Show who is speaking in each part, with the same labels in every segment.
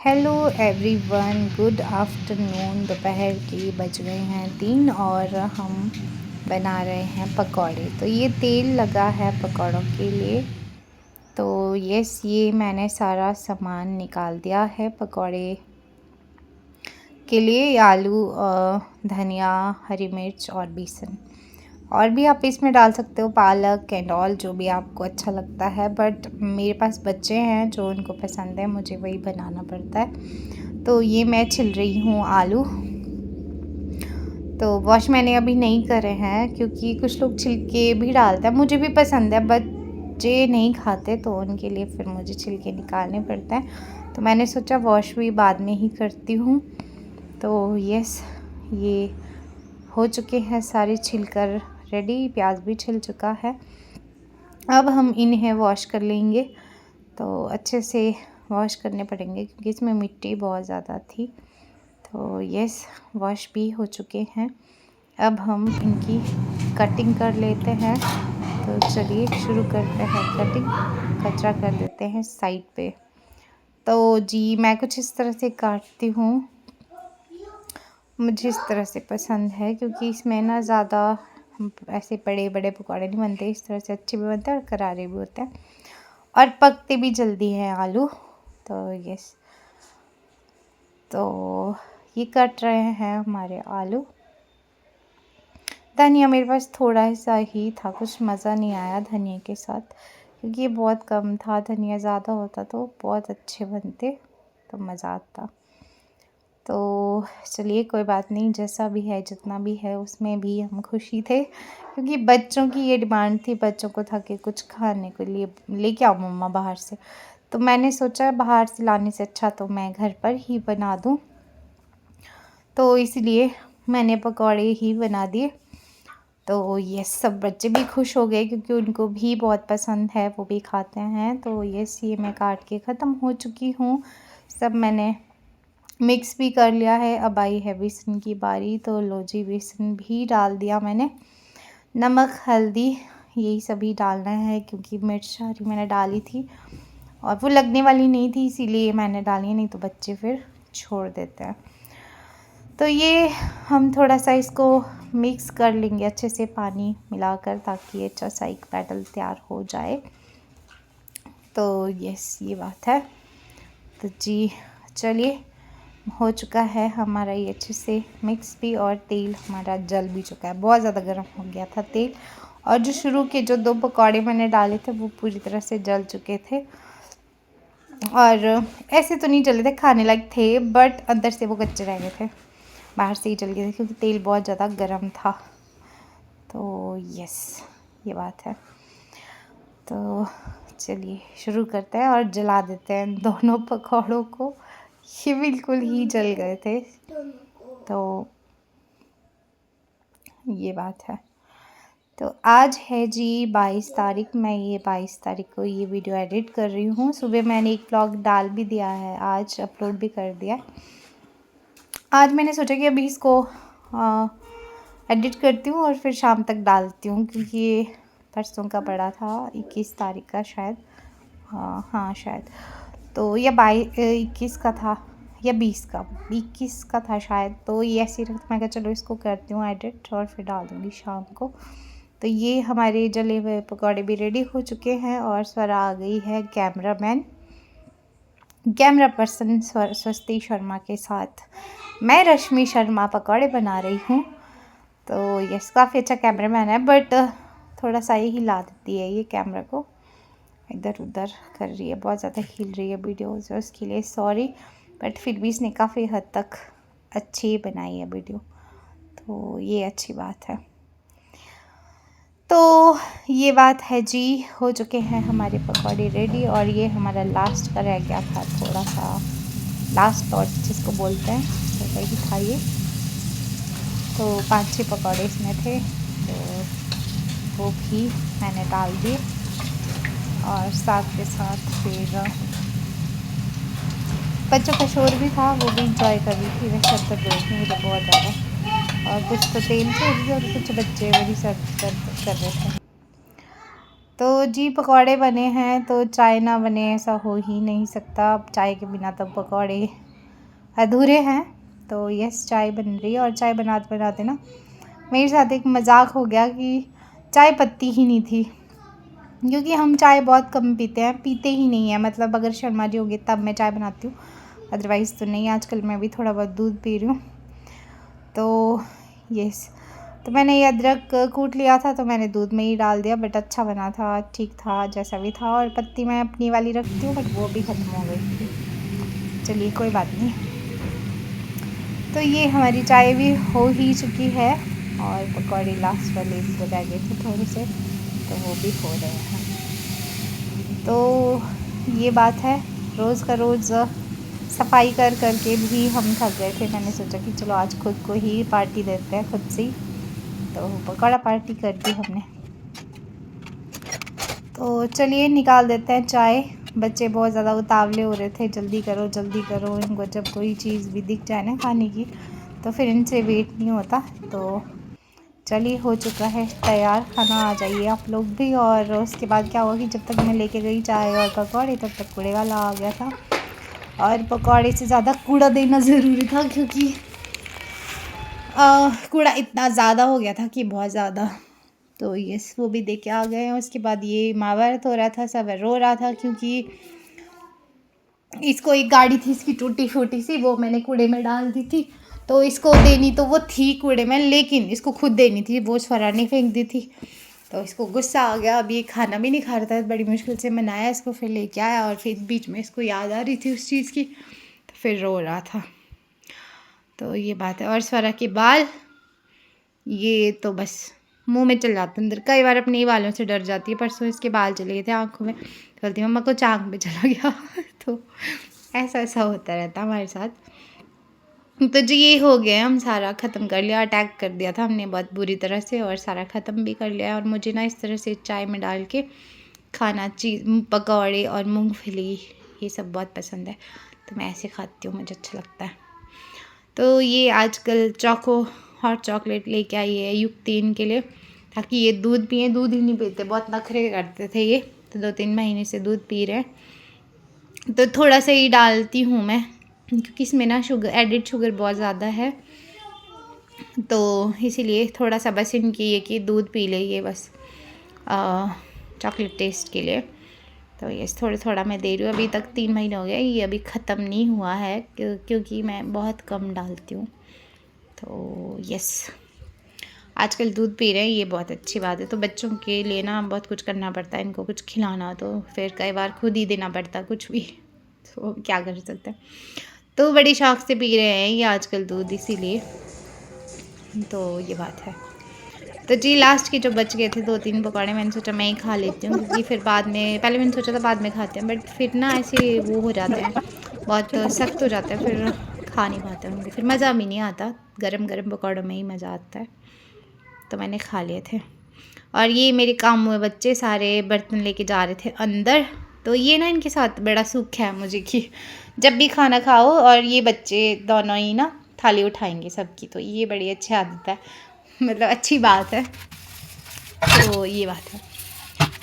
Speaker 1: Hello everyone, good afternoon. दोपहर के बज गए हैं 3 और हम बना रहे हैं पकौड़े। तो ये तेल लगा है पकौड़ों के लिए। तो यस, ये मैंने सारा सामान निकाल दिया है पकौड़े के लिए। आलू, धनिया, हरी मिर्च और बेसन, और भी आप इसमें डाल सकते हो पालक एंड ऑल, जो भी आपको अच्छा लगता है। बट मेरे पास बच्चे हैं जो उनको पसंद है, मुझे वही बनाना पड़ता है। तो ये मैं छिल रही हूँ आलू। तो वॉश मैंने अभी नहीं करे हैं क्योंकि कुछ लोग छिलके भी डालते हैं, मुझे भी पसंद है। बच्चे नहीं खाते तो उनके लिए फिर मुझे छिलके निकालने पड़ते हैं। तो मैंने सोचा वॉश भी बाद में ही करती हूँ। तो यस, ये हो चुके हैं सारे छिलकर रेडी। प्याज भी छिल चुका है। अब हम इन्हें वॉश कर लेंगे। तो अच्छे से वॉश करने पड़ेंगे क्योंकि इसमें मिट्टी बहुत ज़्यादा थी। तो यस, वॉश भी हो चुके हैं। अब हम इनकी कटिंग कर लेते हैं। तो चलिए शुरू करते हैं कटिंग। कचरा कर देते हैं साइड पे। तो जी, मैं कुछ इस तरह से काटती हूँ। मुझे इस तरह से पसंद है क्योंकि इसमें ना ज़्यादा ऐसे बड़े बड़े पकौड़े नहीं बनते। इस तरह से अच्छे भी बनते हैं और करारे भी होते हैं और पकते भी जल्दी हैं आलू। तो यस, तो ये कट रहे हैं हमारे आलू। धनिया मेरे पास थोड़ा सा ही था, कुछ मज़ा नहीं आया धनिया के साथ क्योंकि ये बहुत कम था। धनिया ज़्यादा होता तो बहुत अच्छे बनते, तो मज़ा आता। तो चलिए कोई बात नहीं, जैसा भी है जितना भी है उसमें भी हम खुशी थे क्योंकि बच्चों की ये डिमांड थी। बच्चों को था कि कुछ खाने के लिए लेके आओ मम्मा बाहर से। तो मैंने सोचा बाहर से लाने से अच्छा तो मैं घर पर ही बना दूँ। तो इसलिए मैंने पकौड़े ही बना दिए। तो ये सब बच्चे भी खुश हो गए क्योंकि उनको भी बहुत पसंद है, वो भी खाते हैं। तो यस, ये मैं काट के ख़त्म हो चुकी हूँ। सब मैंने मिक्स भी कर लिया है। अब आई है बेसन की बारी। तो लो जी, बेसन भी डाल दिया मैंने। नमक, हल्दी, यही सभी डालना है क्योंकि मिर्च सारी मैंने डाली थी और वो लगने वाली नहीं थी, इसीलिए मैंने डाली, नहीं तो बच्चे फिर छोड़ देते हैं। तो ये हम थोड़ा सा इसको मिक्स कर लेंगे अच्छे से पानी मिलाकर, ताकि ये अच्छा सा एक बैटर तैयार हो जाए। तो यस, ये बात है। तो जी चलिए, हो चुका है हमारा ये अच्छे से मिक्स भी, और तेल हमारा जल भी चुका है। बहुत ज़्यादा गर्म हो गया था तेल, और जो शुरू के जो 2 पकौड़े मैंने डाले थे वो पूरी तरह से जल चुके थे। और ऐसे तो नहीं जले थे, खाने लायक थे, बट अंदर से वो कच्चे रह गए थे, बाहर से ही जल गए थे क्योंकि तेल बहुत ज़्यादा गर्म था। तो यस, ये बात है। तो चलिए शुरू करते हैं और जला देते हैं दोनों पकौड़ों को। ये बिल्कुल ही जल गए थे। तो ये बात है। तो आज है जी 22 तारीख। मैं ये 22 तारीख को ये वीडियो एडिट कर रही हूँ। सुबह मैंने एक व्लॉग डाल भी दिया है, आज अपलोड भी कर दिया। आज मैंने सोचा कि अभी इसको एडिट करती हूँ और फिर शाम तक डालती हूँ क्योंकि ये परसों का पड़ा था, 21 तारीख का शायद। हाँ शायद। तो या 21 का था या 20 का, 21 का था शायद। तो ये ऐसे ही रख, मैं कहा चलो इसको करती हूँ एडिट और फिर डाल दूँगी शाम को। तो ये हमारे जले हुए पकौड़े भी रेडी हो चुके हैं और स्वरा आ गई है कैमरा पर्सन स्वस्ति शर्मा के साथ। मैं रश्मि शर्मा पकौड़े बना रही हूँ। तो यस, काफ़ी अच्छा कैमरामैन है, बट थोड़ा सा ही हिला देती है ये कैमरा को, इधर उधर कर रही है, बहुत ज़्यादा हिल रही है वीडियोज़, उसके लिए सॉरी। बट फिर भी इसने काफ़ी हद तक अच्छी बनाई है वीडियो, तो ये अच्छी बात है। तो ये बात है जी, हो चुके हैं हमारे पकौड़े रेडी। और ये हमारा लास्ट का रह गया था, थोड़ा सा लास्ट टॉच जिसको बोलते हैं, तो वही था ये। तो 5-6 पकौड़े इसमें थे, तो वो भी मैंने डाल दिए। और साथ के साथ फिर बच्चों का शोर भी था, वो भी इंजॉय कर रही थी। वैसे सब तो दोस्त मुझे बहुत ज़्यादा, और कुछ तो तेल से और कुछ बच्चे वही सर्व कर रहे थे। तो जी पकौड़े बने हैं, तो चाय ना बने ऐसा हो ही नहीं सकता। अब चाय के बिना तो पकौड़े अधूरे हैं। तो यस, चाय बन रही है और चाय बनाते बनाते ना मेरे साथ एक मजाक हो गया कि चाय पत्ती ही नहीं थी, क्योंकि हम चाय बहुत कम पीते हैं, पीते ही नहीं है। मतलब अगर शर्मा जी होंगे तब मैं चाय बनाती हूँ, अदरवाइज़ तो नहीं। आजकल मैं भी थोड़ा बहुत दूध पी रही हूँ। तो यस, तो मैंने ये अदरक कूट लिया था, तो मैंने दूध में ही डाल दिया। बट अच्छा बना था, ठीक था, जैसा भी था। और पत्ती मैं अपनी वाली रखती हूँ, बट वो भी ख़त्म हो गई थी। चलिए कोई बात नहीं। तो ये हमारी चाय भी हो ही चुकी है और पकौड़े लास्ट वाले रह गए थे थोड़े से, तो वो भी हो रहे हैं। तो ये बात है, रोज़ का रोज़ सफाई कर के भी हम थक गए थे। मैंने सोचा कि चलो आज खुद को ही पार्टी देते हैं, खुद से ही। तो पकौड़ा पार्टी कर दी हमने। तो चलिए निकाल देते हैं चाय। बच्चे बहुत ज़्यादा उतावले हो रहे थे, जल्दी करो जल्दी करो। इनको जब कोई चीज़ भी दिख जाए ना खाने की, तो फिर इनसे वेट नहीं होता। तो चलिए हो चुका है तैयार खाना, आ जाइए आप लोग भी। और उसके बाद क्या हुआ कि जब तक मैं लेके गई चाय और पकौड़े, तब तक कूड़े वाला आ गया था। और पकौड़े से ज़्यादा कूड़ा देना ज़रूरी था, क्योंकि कूड़ा इतना ज़्यादा हो गया था कि बहुत ज़्यादा। तो यस, वो भी दे के आ गए। उसके बाद ये महाभारत हो रहा था, सब रो रहा था क्योंकि इसको एक गाड़ी थी इसकी टूटी फूटी सी, वो मैंने कूड़े में डाल दी थी। तो इसको देनी तो वो थी कूड़े में, लेकिन इसको खुद देनी थी, वो स्वरा ने फेंक दी थी। तो इसको गुस्सा आ गया। अभी खाना भी नहीं खा रहा था, बड़ी मुश्किल से मनाया इसको, फिर लेके आया। और फिर बीच में इसको याद आ रही थी उस चीज़ की, तो फिर रो रहा था। तो ये बात है। और स्वरा के बाल, ये तो बस मुंह में चल जाते अंदर। कई बार अपने ही बालों से डर जाती है। परसों इसके बाल चले गए थे आँखों में, बोलती मम्मा कुछ आँख में चला गया। तो ऐसा होता रहता हमारे साथ। तो जी ये हो गया, हम सारा ख़त्म कर लिया। अटैक कर दिया था हमने बहुत बुरी तरह से, और सारा ख़त्म भी कर लिया। और मुझे ना इस तरह से चाय में डाल के खाना, पकौड़े और मूंगफली, ये सब बहुत पसंद है। तो मैं ऐसे खाती हूँ, मुझे अच्छा लगता है। तो ये आजकल हॉट चॉकलेट लेके आई है युक्ति इनके लिए, ताकि ये दूध पिए। दूध ही नहीं पीते, बहुत नखरे करते थे ये, तो 2-3 महीने से दूध पी रहे हैं। तो थोड़ा सा ही डालती हूँ मैं, क्योंकि इसमें ना एडिड शुगर बहुत ज़्यादा है। तो इसीलिए थोड़ा सा बस इनकी ये कि दूध पी ले ये, बस चॉकलेट टेस्ट के लिए। तो ये थोड़ा मैं दे रही हूँ। अभी तक 3 महीने हो गए, ये अभी ख़त्म नहीं हुआ है, क्योंकि मैं बहुत कम डालती हूँ। तो यस, आजकल दूध पी रहे हैं, ये बहुत अच्छी बात है। तो बच्चों के लिए ना बहुत कुछ करना पड़ता है, इनको कुछ खिलाना, तो फिर कई बार खुद ही देना पड़ता कुछ भी। तो क्या कर सकते हैं। तो बड़ी शौक से पी रहे हैं ये आजकल दूध, इसीलिए। तो ये बात है। तो जी लास्ट के जो बच गए थे 2-3 पकौड़े, मैंने सोचा मैं ही खा लेती हूँ, क्योंकि फिर बाद में, पहले मैंने सोचा था बाद में खाते हैं, बट फिर ना ऐसे वो हो जाते हैं, बहुत सख्त हो जाता है, फिर खा नहीं पाते उनको, फिर मज़ा भी नहीं आता। गरम गरम पकौड़ों में ही मज़ा आता है। तो मैंने खा लिए थे। और ये मेरे काम हुए बच्चे सारे बर्तन लेके जा रहे थे अंदर। तो ये ना इनके साथ बड़ा सुख है मुझे कि जब भी खाना खाओ और ये बच्चे दोनों ही ना थाली उठाएंगे सबकी। तो ये बड़ी अच्छी आदत है, मतलब अच्छी बात है। तो ये बात है।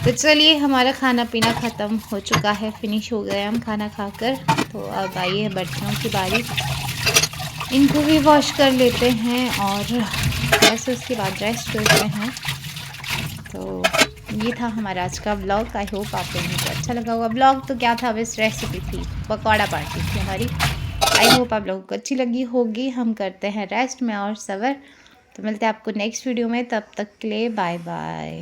Speaker 1: तो चलिए हमारा खाना पीना ख़त्म हो चुका है, फिनिश हो गया हम खाना खाकर। तो अब आई है बर्तनों की बारी, इनको भी वॉश कर लेते हैं और बस उसके बाद रेस्ट करते हैं। तो ये था हमारा आज का ब्लॉग। आई होप आप लोगों को अच्छा लगा होगा। ब्लॉग तो क्या था, बस रेसिपी थी, पकौड़ा पार्टी थी हमारी। आई होप आप लोगों को अच्छी लगी होगी। हम करते हैं रेस्ट में और सवर। तो मिलते हैं आपको नेक्स्ट वीडियो में, तब तक के लिए बाय बाय।